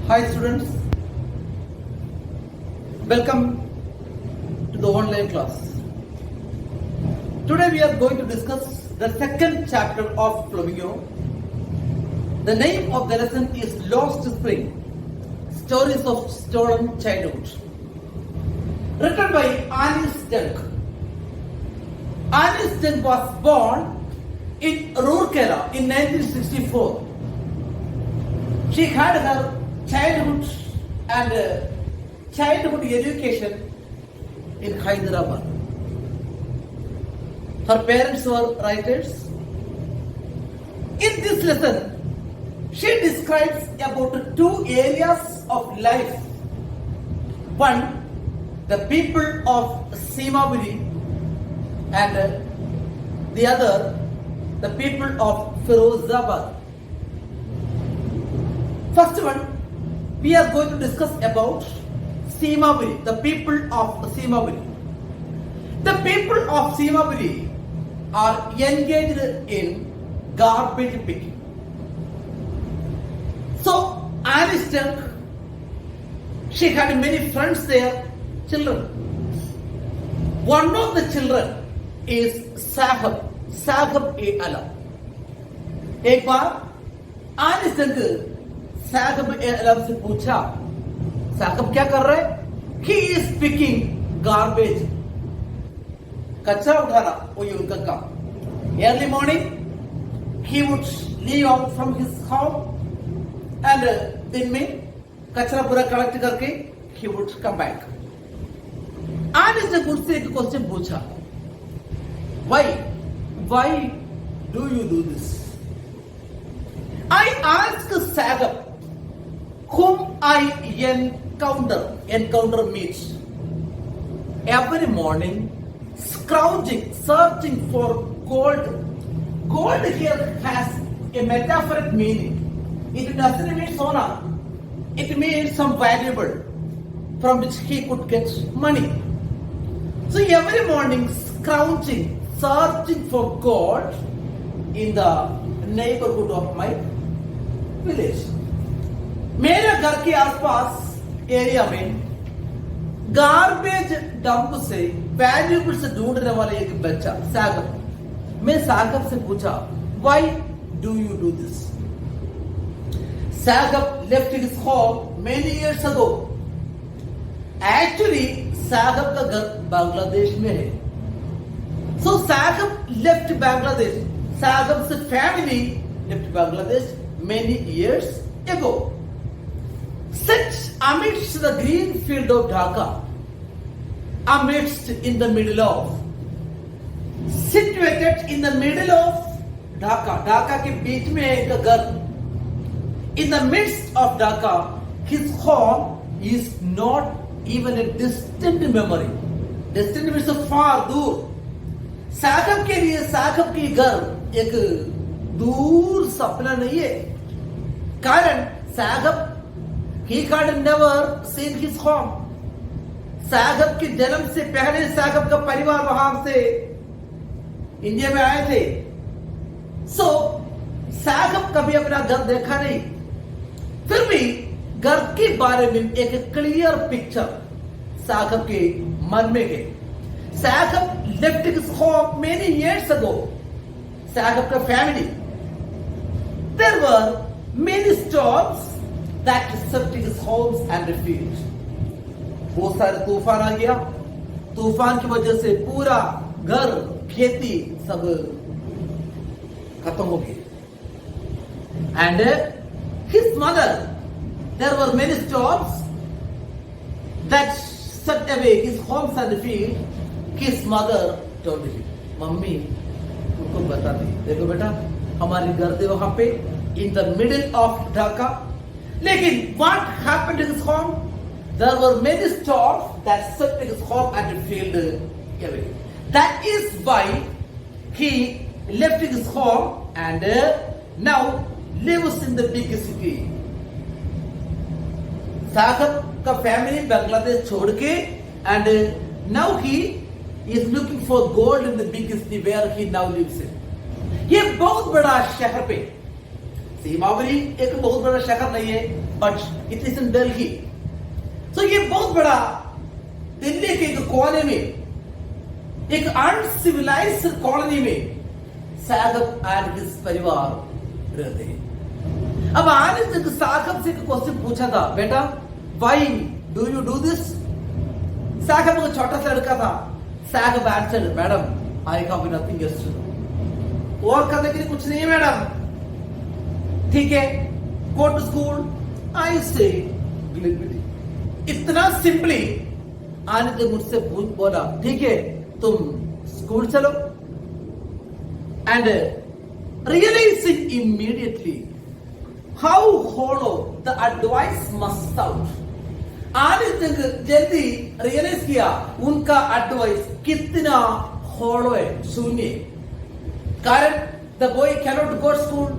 Hi students, welcome to the online class. Today we are going to discuss the second chapter of Flamingo. The name of the lesson is Lost Spring, Stories of Stolen Childhood. Written by Anis Dunk. Anis Dunk was born in Rourkela in 1964. She had her childhood and childhood education in Hyderabad. Her parents were writers. In this lesson, she describes about two areas of life. One, the people of Simavuri, and the other, the people of Firozabad. First one, we are going to discuss about Simavuri, the people of Simavuri. The people of Simavuri are engaged in garbage picking. So, Anis Dunk, she had many friends there, children. One of the children is Sahab A. Alam. एक बार Anis Dunk साहब अलम से पूछा, साहब क्या कर रहे हैं? He is picking garbage. कचरा उठाना वही उनका काम. Early morning, he would leave out from his home and दिन में कचरा पूरा कलेक्ट करके he would come back. Anis ने मुझसे एक क्वेश्चन पूछा, why do you do this? I asked Sahab, whom I encounter means every morning, scrounging, searching for gold. Gold here has a metaphoric meaning. It doesn't mean sona. It means some valuable from which he could get money. So every morning, scrounging, searching for gold in the neighborhood of my village. मेरे घर के आसपास area में garbage dump से valuables ढूंढने वाले एक बच्चा सागब. मैं सागब से पूछा, why do you do this? Sagab left his home many years ago. Actually, सागब का घर बांग्लादेश में है. So Sagab left Bangladesh. Sagab's family left Bangladesh many years ago. Set amidst the green field of Dhaka, amidst in the middle of, situated in the middle of Dhaka, Dhaka के बीच में एक घर. In the midst of Dhaka, his home is not even a distant memory. Distant means far, दूर. सागब के लिए सागब की घर एक दूर सपना नहीं है. कारण सागब he had never seen his home. सागब के जन्म से पहले सागब का परिवार वहां से इंडिया में आए थे. सो सागब कभी अपना घर देखा नहीं. फिर भी घर के बारे में एक क्लियर पिक्चर सागब के मन में है. सागब left his home many years ago. सागब का family. There were many storms that swept his homes and fields. बहुत सारे तूफान आ गया. तूफान की वजह से पूरा घर, खेती सब खत्म हो गए. And his mother, there were many storms that swept away his homes and fields. His mother told him, mummy तुमको बता दी, देखो बेटा हमारे घर थे वहां पे in the middle of Dhaka. लेकिन what happened in his home? There were many storms that swept his home and field away. That is why he left his home and now lives in the big city. सागब का family Bangladesh छोड़ के and now he is looking for gold in the big city where he now lives in. ये बहुत बड़ा शहर पे, सीमावरी एक बहुत बड़ा शहर नहीं है, but it is in Delhi. So ये बहुत बड़ा दिल्ली के एक कोने में, एक अनसिविलाइज्ड कॉलोनी में साहब एंड हिज परिवार रहते हैं। अब आज जब साहब से एक क्वेश्चन पूछा था, बेटा why do you do this? साहब को छोटा सा लड़का था। साहब answered, madam I have nothing else to do. और करने के लिए कुछ नहीं है मैडम। ठीक है, go to school, I say gladly. इतना सिंपली आने जब मुझसे बोला, ठीक है तुम स्कूल चलो, and realizing immediately how hollow the advice must sound. आने तक जल्दी रियलाइज किया उनका एडवाइस कितना हॉलो है, शून्य। कारण the boy cannot go to school.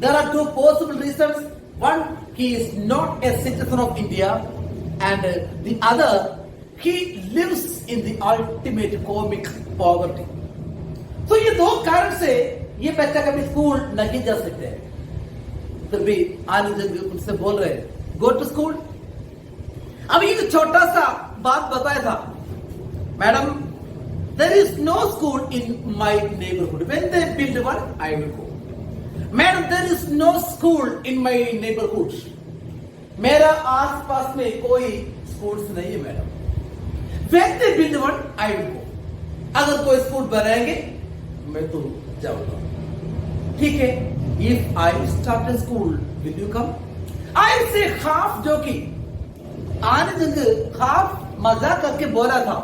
There are two possible reasons. One, he is not a citizen of India, and the other, he lives in the ultimate comic poverty. तो ये दो कारण से ये बच्चा कभी स्कूल नहीं जा सकते। फिर भी आनंद उनसे बोल रहे गो टू स्कूल। अब एक छोटा सा बात बताया था, madam there is no school in my neighbourhood, when they build one I will go. Madam there is no school in my neighbourhood, मेरा आसपास में कोई स्कूल्स नहीं है madam. When they build one I will go, अगर कोई school बनाएंगे मैं तो जाऊंगा। ठीक है, if I start a school will you come? I say half joking, Anand half मजाक करके बोला था,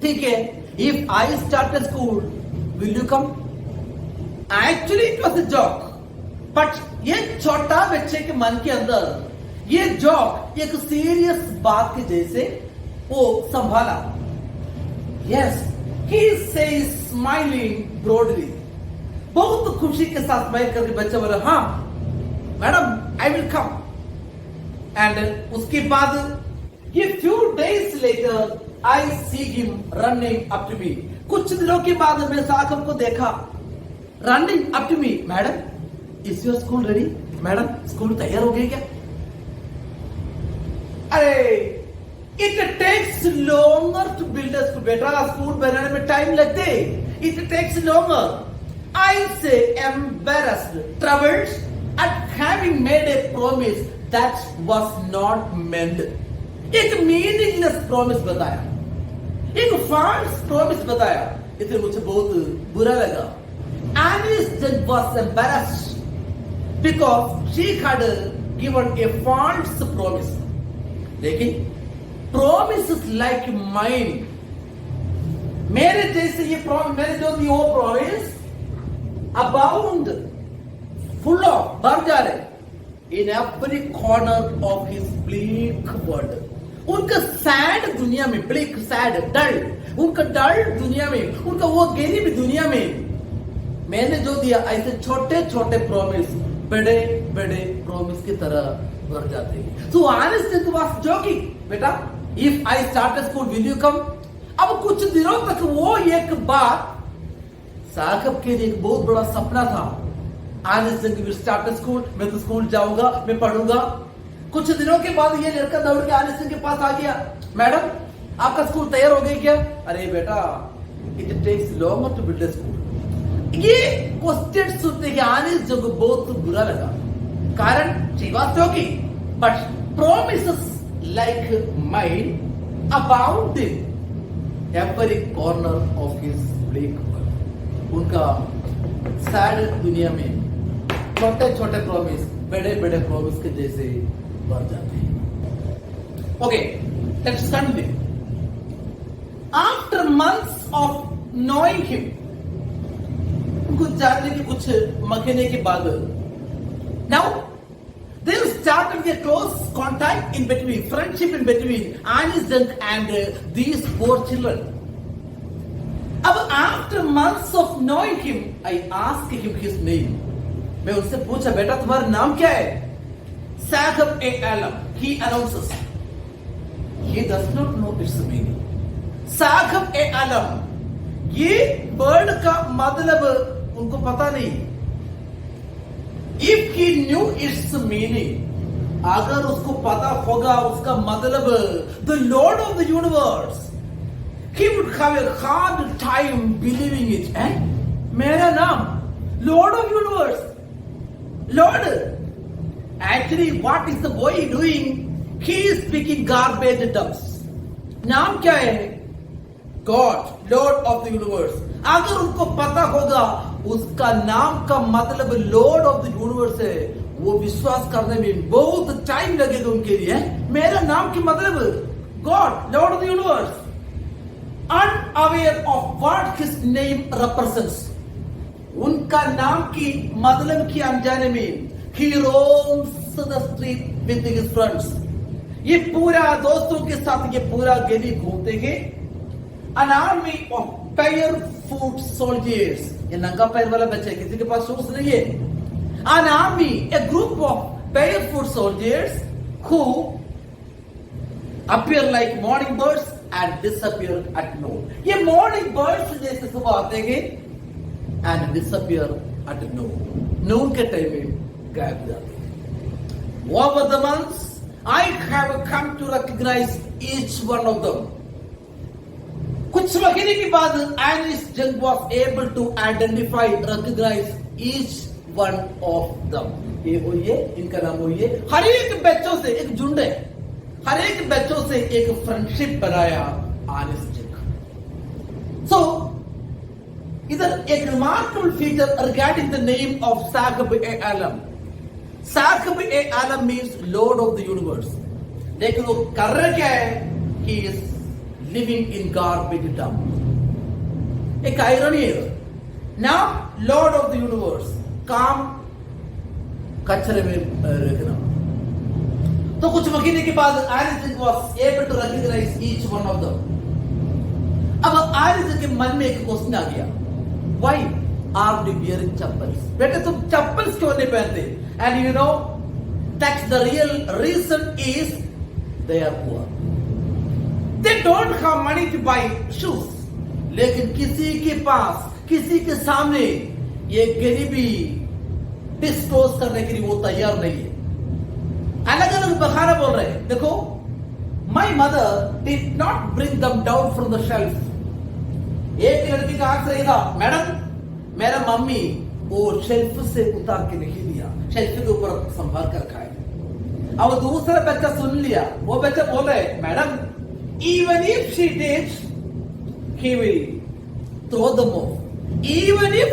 ठीक है, if I start a school will you come? Actually it was a joke, but ये छोटा बच्चे के मन के अंदर ये जॉक एक सीरियस बात के जैसे वो संभाला। Yes, he says smiling broadly, बहुत खुशी के साथ स्माइल करके बच्चा बोला, हाँ madam I will come. And उसके बाद ये few days later I see him running up to me. कुछ दिनों के बाद मैं साहब को देखा running up to me. Madam is your school ready? Madam school तैयार हो गई क्या? अरे it takes longer to build a school. बेटा स्कूल बनाने में टाइम लगते, it takes longer. I say embarrassed, troubled at having made a promise that was not meant. एक मीनिंगलेस प्रॉमिस बताया, एक फॉल्स प्रॉमिस बताया, इसलिए मुझे बहुत बुरा लगा। Alice was embarrassed because she had given a false promise. लेकिन promises like mine, मेरे जैसे ये प्रॉमिस, मैंने जो दी वो प्रॉमिस abound, full of, भर जा रहे in every corner of his bleak world. उनका सैड दुनिया में, ब्लिक सैड डल, उनका डल दुनिया में, उनका वो गरीब दुनिया में मैंने जो दिया, ऐसे छोटे छोटे प्रॉमिस बड़े बड़े प्रॉमिस की तरह भर जाते हैं। So honestly was joking, बेटा if I start a school will you come? अब कुछ दिनों तक वो एक बात साहब के लिए एक बहुत बड़ा सपना था। honestly will start a school, मैं तो स्कूल जाऊंगा, मैं पढ़ूंगा। कुछ दिनों के बाद ये लड़का दौड़ के आनिस के पास आ गया, मैडम आपका स्कूल तैयार हो गई क्या? अरे बेटा it takes longer to build a school. ये क्वेश्चन सुनते ही आनिस जो बहुत बुरा लगा, कारण she was joking, but promises like mine abound in every corner of his black world. उनका सैड दुनिया में छोटे छोटे प्रॉमिस बड़े बड़े प्रॉमिस के जैसे भर जाते हैं। Okay, let's continue. After months of knowing him, उनको जानने के कुछ महीने के बाद, now there started a close contact in between, friendship in between Anis Jung and these four children. अब after months of knowing him I asked him his name, मैं उससे पूछा बेटा तुम्हारा नाम क्या है? साहब ए आलम, he announces. He does not know its meaning. साहब ए आलम, ये वर्ड का मतलब उनको पता नहीं। If he knew its meaning, अगर उसको पता होगा उसका मतलब the Lord of the universe, he would have a hard time believing it. मेरा नाम Lord of universe, Lord. Actually, what is the boy doing? He is speaking garbage terms. नाम क्या है? God, Lord of the universe. अगर उनको पता होगा उसका नाम का मतलब लॉर्ड ऑफ द यूनिवर्स है, वो विश्वास करने में बहुत टाइम लगेगा उनके लिए. मेरा नाम की मतलब God, Lord of the universe. Unaware of what his name represents, उनका नाम की मतलब की अनजाने में he roams the street with his friends. ये पूरा दोस्तों के साथ ये पूरा गली घूमते हैं. An army of barefoot soldiers, ये नंगा पैर वाला बच्चा है, किसी के पास शूज नहीं है. An army, a group of barefoot soldiers who appear like morning birds and disappear at noon. ये morning birds जैसे सुबह आते हैं and disappear at noon. noon के टाइम में गायब जाते हैं. Over the months, I have come to recognize each one of them. कुछ महीने के बाद Ernest Jung was able to identify, recognize each one of them. ये इनका नाम हुई है. हर एक बच्चों से एक झुंड है, हर एक बच्चों से एक फ्रेंडशिप बनाया Ernest Jung. So इधर एक remarkable feature regarding the name of Saqib-e-Alam. Saqib-e-Alam means Lord of the universe. लेकिन वो कर रहा क्या है? He is living in garbage dump. एक irony है. Now Lord of the universe, काम कचरे में रखना. तो कुछ महीने के बाद Ernest was able to recognize each one of them. अब Ernest के मन में एक क्वेश्चन आ गया. Why are they wearing chappals? बेटे तुम चप्पल्स क्यों नहीं पहनते? And you know that's the real reason is they are poor. They don't have money to buy shoes. लेकिन किसी के पास, किसी के सामने ये गरीबी डिस्क्लोज करने के लिए वो तैयार नहीं है. अलग अलग बहाना बोल रहे हैं. देखो, my mother did not bring them down from the shelf. एक लड़की का आंसर ये था, मैडम मेरा मम्मी वो शेल्फ से उतार के नहीं दिया, शेल्फ के ऊपर संभाल कर रखा है. अब दूसरा बच्चा सुन लिया, वो बच्चा बोल रहे, madam even if she did, he will throw them off. Even if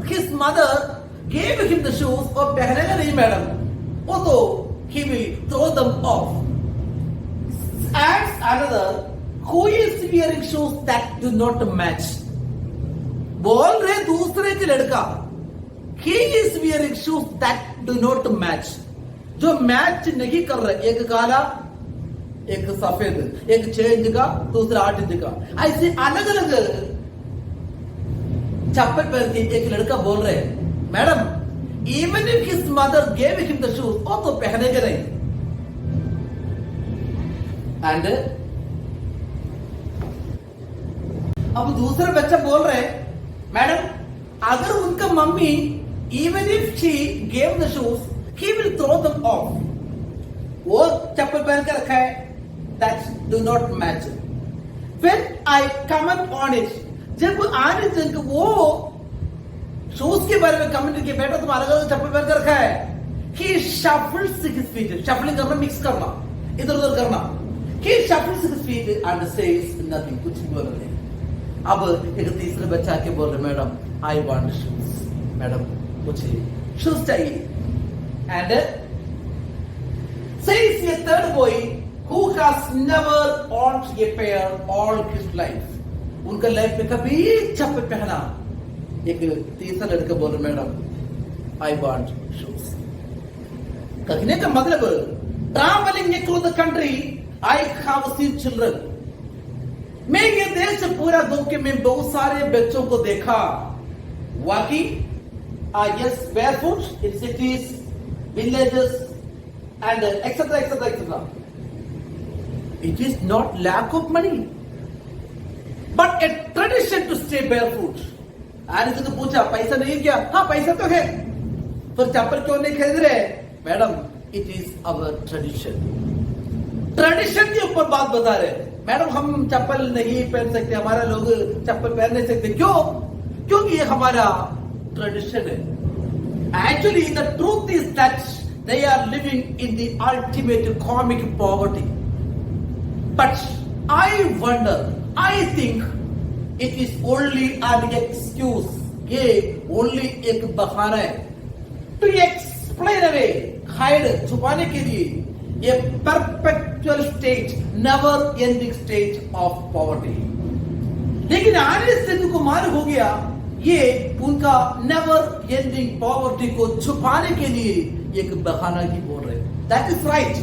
his mother gave him the shoes, वो पहनेगा नहीं मैडम, वो तो he will throw them off. Adds another, who is wearing shoes that do not match. बोल रहे दूसरे के लड़का, he is wearing shoes that do not match. जो मैच नहीं कर रहे, एक काला एक सफेद, एक 6 इंच का दूसरा 8 इंच का, ऐसे अलग अलग चप्पल पहन के एक लड़का बोल रहे, madam even if his mother gave him the shoes, वो तो पहनेगा नहीं. And अब दूसरा बच्चा बोल रहे, मैडम अगर उनका mummy even if she gave the shoes, he will throw them off. वो चप्पल पहन कर रखा है, that do not match. When I comment on it, जब आने तक वो शूज के बारे में कमेंट किया, बेटा तुम अलग अलग चप्पल पहन कर रखा है, he shuffles his feet, shuffling करना, मिक्स करना, इधर उधर करना. He shuffles his feet and says nothing, कुछ भी बोल नहीं. अब एक तीसरे बच्चा आके बोल रहे, madam I want shoes, madam मुझे शूज चाहिए. And says a third boy who has never owned a pair all his life. उनका लाइफ में कभी चप्पल पहना. एक तीसरा लड़का बोल रहा, मैडम आई वांट शूज. कहने का मतलब, travelling across the country, I have seen children. मैं ये देश पूरा घूम के मैं बहुत सारे बच्चों को देखा, walking, yes, barefoot in cities, villages, and etc. etc. etc. It is not lack of money, but a tradition to stay barefoot. and इसको पूछा पैसा नहीं क्या? हाँ पैसा तो है, पर चप्पल क्यों नहीं खरीद रहे? Madam it is our tradition. Tradition के ऊपर बात बता रहे हैं। मैडम हम चप्पल नहीं पहन सकते, हमारा लोग चप्पल पहन नहीं सकते, क्यों? क्योंकि ये हमारा ट्रेडिशन है। Actually, the truth is that they are living in the ultimate comic poverty. But I wonder, I think it is only an excuse. ये only एक बहाना है to explain away, hide, छुपाने के लिए a perpetual state, never ending state of poverty. लेकिन आने से तुमको मालूम हो गया ये उनका नेवर एंडिंग पॉवर्टी को छुपाने के लिए एक बहाना ही बोल रहे हैं। That is right,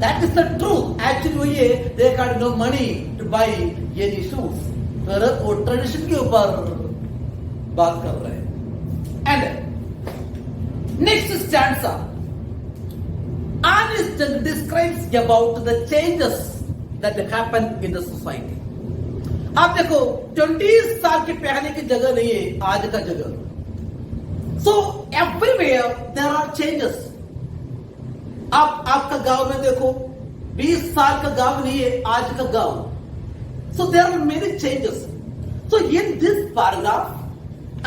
that is the truth. Actually वो ये they had no money to buy any shoes, पर वो ट्रेडिशन के ऊपर बात कर रहे हैं। And next stanza, Aniston describes about the changes that happen in the society. आप देखो 20 साल के पहले की जगह नहीं है आज का जगह। So everywhere there are changes. आप आपका गांव में देखो 20 साल का गांव नहीं है आज का गांव। So there are many changes. So in this paragraph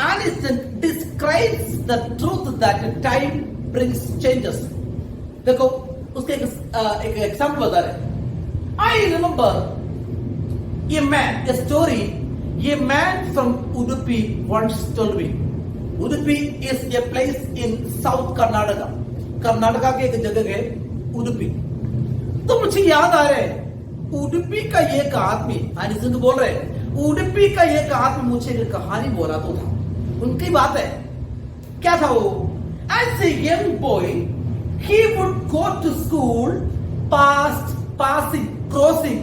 Aniston describes the truth that time brings changes. देखो उसके एक एग्जाम्पल बता रहे। I remember a man, a story, a man from Udupi once told me. Udupi is a place in South Karnataka. Karnataka की एक जगह है उडुपी। तो मुझे याद आ रहा है उडुपी का एक आदमी, आनिसन तो बोल रहे हैं उडुपी का एक आदमी मुझे एक कहानी बोला तो था, उनकी बात है। क्या था वो? As a young boy, he would go to school crossing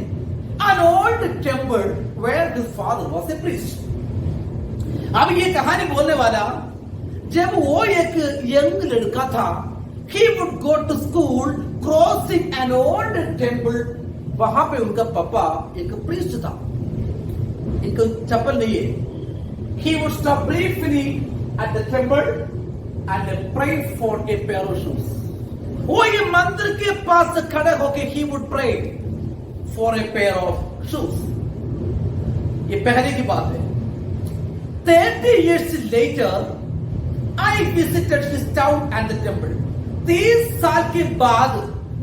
an old temple where his father was a priest. अब ये कहानी बोलने वाला जब वो एक यंग लड़का था, he would go to school crossing an old temple, वहां पे उनका पापा एक प्रीस्ट था, इनको चप्पल नहीं है। He would stop briefly at the temple and pray for a pair of shoes. वो ये मंदिर के पास खड़े होके he would pray for a pair of shoes. ये पहले की बात है। 30 years later, I visited his town and the temple. 30 साल के बाद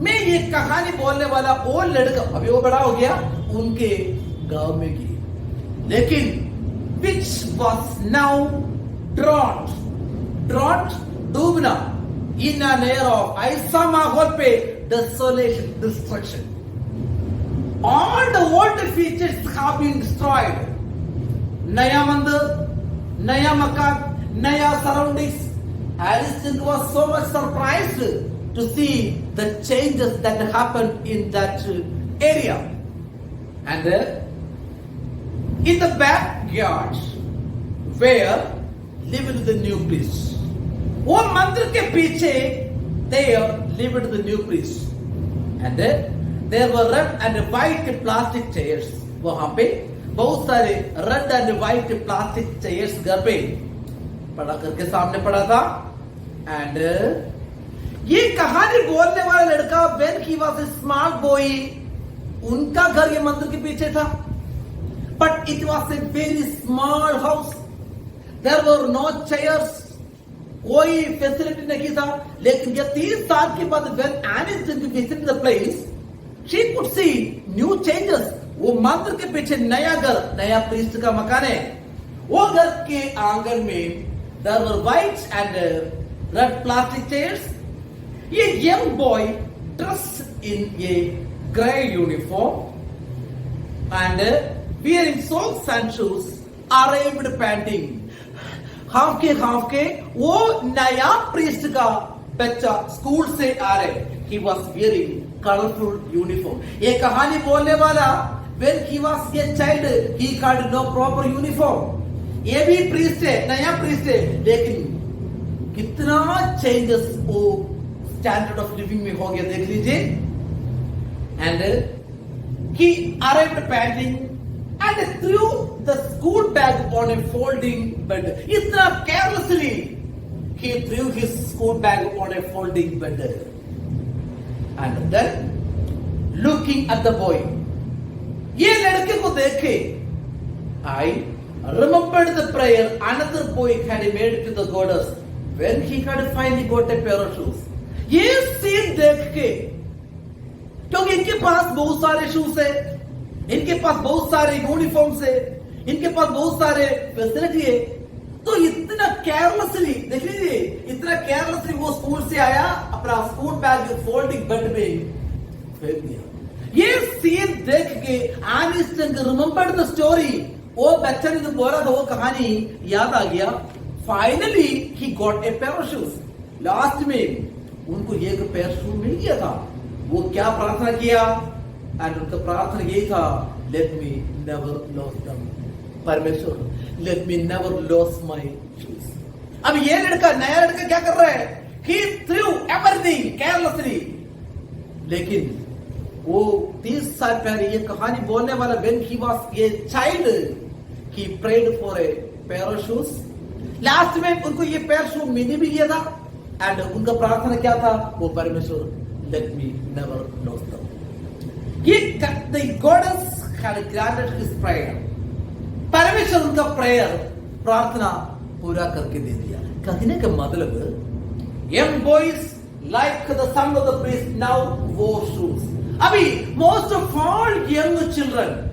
मैं ये कहानी बोलने वाला वो लड़का, अभी वो बड़ा हो गया, उनके गांव में गई, लेकिन which was now drowned, Dumna, in an era of ऐसा माहौल पे desolation, destruction. All the old features have been destroyed. नया मंदिर, नया मकान, नया surroundings. Aniston was so much surprised to see the changes that happened in that area. And in the backyard where lived the new priest. वो मंदिर के पीछे there lived the new priest. And there were red and white plastic chairs. वहां पे बहुत सारे red and white plastic chairs घर पे पड़ा करके सामने पड़ा था। एंड ये कहानी बोलने वाला लड़का when he was a small boy, उनका घर ये मंदिर के पीछे था, but it was a very small house. There were no chairs, कोई फैसिलिटी नहीं था। लेकिन ये 30 साल के बाद when Aniston visited the place, she could see new changes. वो मंदिर के पीछे नया घर, नया प्रीस्ट का मकान है। वो घर के आंगन में there were white and red plastic chairs. ये young boy dressed in a grey uniform and wearing socks and shoes arrived panting. Half के वो नया प्रीस्ट का बच्चा स्कूल से आ रहे। He was wearing colorful uniform. ये कहानी बोलने वाला when he was a child he had no proper uniform. ये भी प्रीस्ट है, नया प्रीस्ट है, लेकिन कितना चेंजेस वो स्टैंडर्ड ऑफ लिविंग में हो गया देख लीजिए। And he arrived panting and threw the school bag on a folding bed. इतना carelessly he threw his school bag on a folding bed. And then looking at the boy, ये लड़के को देखे, I remembered the prayer another boy had made to the goddess when he had finally got a pair of shoes. ये scene देख के, क्योंकि इनके पास बहुत सारे शूज है, इनके पास बहुत सारे यूनिफॉर्म्स है, इनके पास बहुत सारे फैसिलिटी है, तो इतना केयरलेसली देख लीजिए, इतना केयरलेसली वो स्कूल से आया, अपना स्कूल बैग फोल्डिंग बेड में फेंक दिया. ये सीन देख के आनिस्टन रिमेंबर्ड द स्टोरी. वो बच्चा ने जो बोला था वो कहानी याद आ गया. Finally he got a pair of shoes. Last में उनको एक पेयर शूज मिल गया था. वो क्या प्रार्थना किया? एंड उनका प्रार्थना यही था, let me never loss them. परमेश्वर, let me never loss my shoes. अब ये लड़का, नया लड़का क्या कर रहा है? He threw everything carelessly. लेकिन वो 30 साल पहले ये कहानी बोलने वाला when he was a child, he prayed for a pair of shoes. Last में उनको ये पेयर शू मिल भी गया था. एंड उनका प्रार्थना क्या था? वो परमेश्वर, let me never lose them. ये the goddess had granted his prayer. परमेश्वर उनका प्रेयर, प्रार्थना पूरा करके दे दिया. कहने का मतलब, young boys like the son of the priest now wore shoes. Abhi, most of all young children,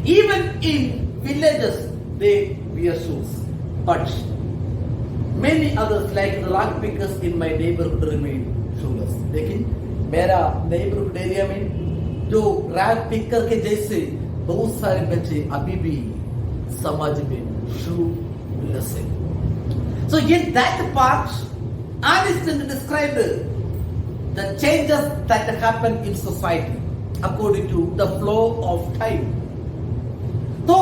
even in villages, they wear shoes. But many others, like the rag pickers in my neighborhood, remain shoeless. लेकिन मेरा neighborhood area में जो rag picker के जैसे बहुत सारे बच्चे अभी भी समाज में shoeless हैं. So in that part, Aniston described the changes that happen in society according to the flow of time. तो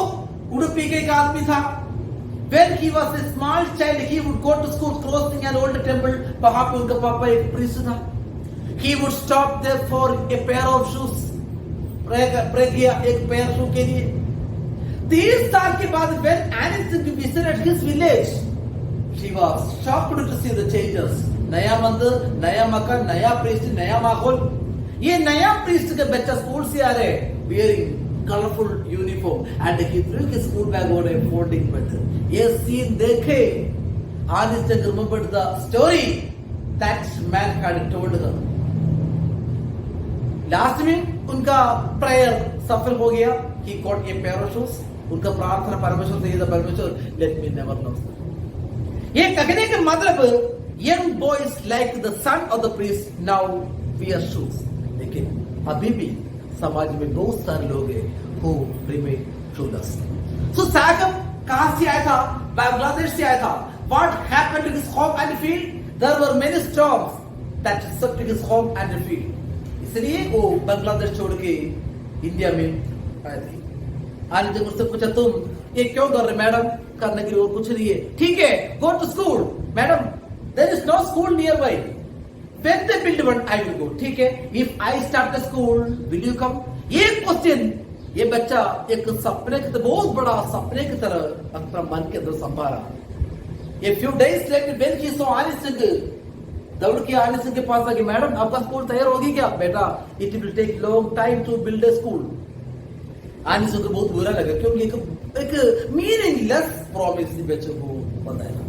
उडुपी के एक आदमी था. When he was a small child, he would go to school crossing an old temple. वहां पे उनका पापा एक priest था. He would stop there for a pair of shoes. Pray किया एक पेयर शू के लिए. 30 साल के बाद when Aniston visited his village, she was shocked to see the changes. नया मंदिर, नया मकान, नया प्रीस्ट, नया माहौल. ये नया प्रीस्ट के बच्चा स्कूल से आ रहे, wearing colorful uniform, and he threw his school bag on a folding bed. ये सीन देखे, Aniston remembered the story that man had told her. Last में उनका प्रेयर सफल हो गया. He got a pair of shoes. उनका प्रार्थना परमेश्वर से ये था, परमेश्वर, let me never lose them. ये कहने का मतलब, young boys like the son of the priest now wear shoes. लेकिन अभी भी समाज में बहुत सारे लोग हैं who remain shoeless. So Sagam कहां से आया था? बांग्लादेश से आया था. What happened to his home and field? There were many storms that struck his home and field. इसलिए वो बांग्लादेश छोड़ के इंडिया में आए थे. आज जब उससे पूछा, तुम ये क्यों कर रहे? मैडम, करने के लिए और कुछ नहीं है. ठीक है, go to school. Madam, there is no school nearby. When they build one, I will go. ठीक है, if I start a school, will you come? ये क्वेश्चन ये बच्चा एक सपने की, बहुत बड़ा सपने की तरह अपना मन के अंदर संभाला. A few days later, when he saw Aniston, दौड़ के Aniston के पास आके, मैडम आपका स्कूल तैयार होगी क्या? बेटा, it will take long time to build a school. Aniston को बहुत बुरा लगा, क्योंकि एक मीनिंगलेस प्रॉमिस बच्चे को बताया.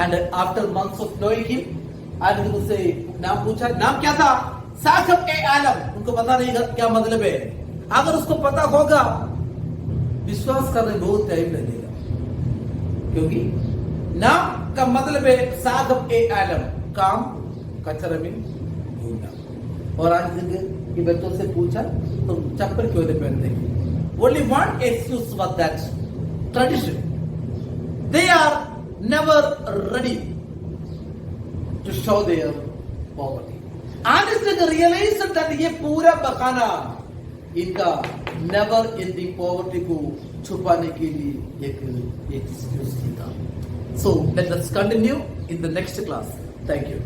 And after months of knowing him, आदमी उनसे नाम पूछा. नाम क्या था? साखब ए आलम. उनको पता नहीं क्या मतलब है. अगर उसको पता होगा, विश्वास करने बहुत टाइम लगेगा, क्योंकि नाम का मतलब है साखब ए आलम, काम कचरे में घूमना. और आज के बच्चों से पूछा, तुम चप्पल क्यों नहीं पहनते? Only one excuse was that tradition. They are never ready to show their poverty. Aniston realized that ये पूरा बहाना इनका never ending poverty को छुपाने के लिए एक excuse ही था. So let us continue in the next class. Thank you.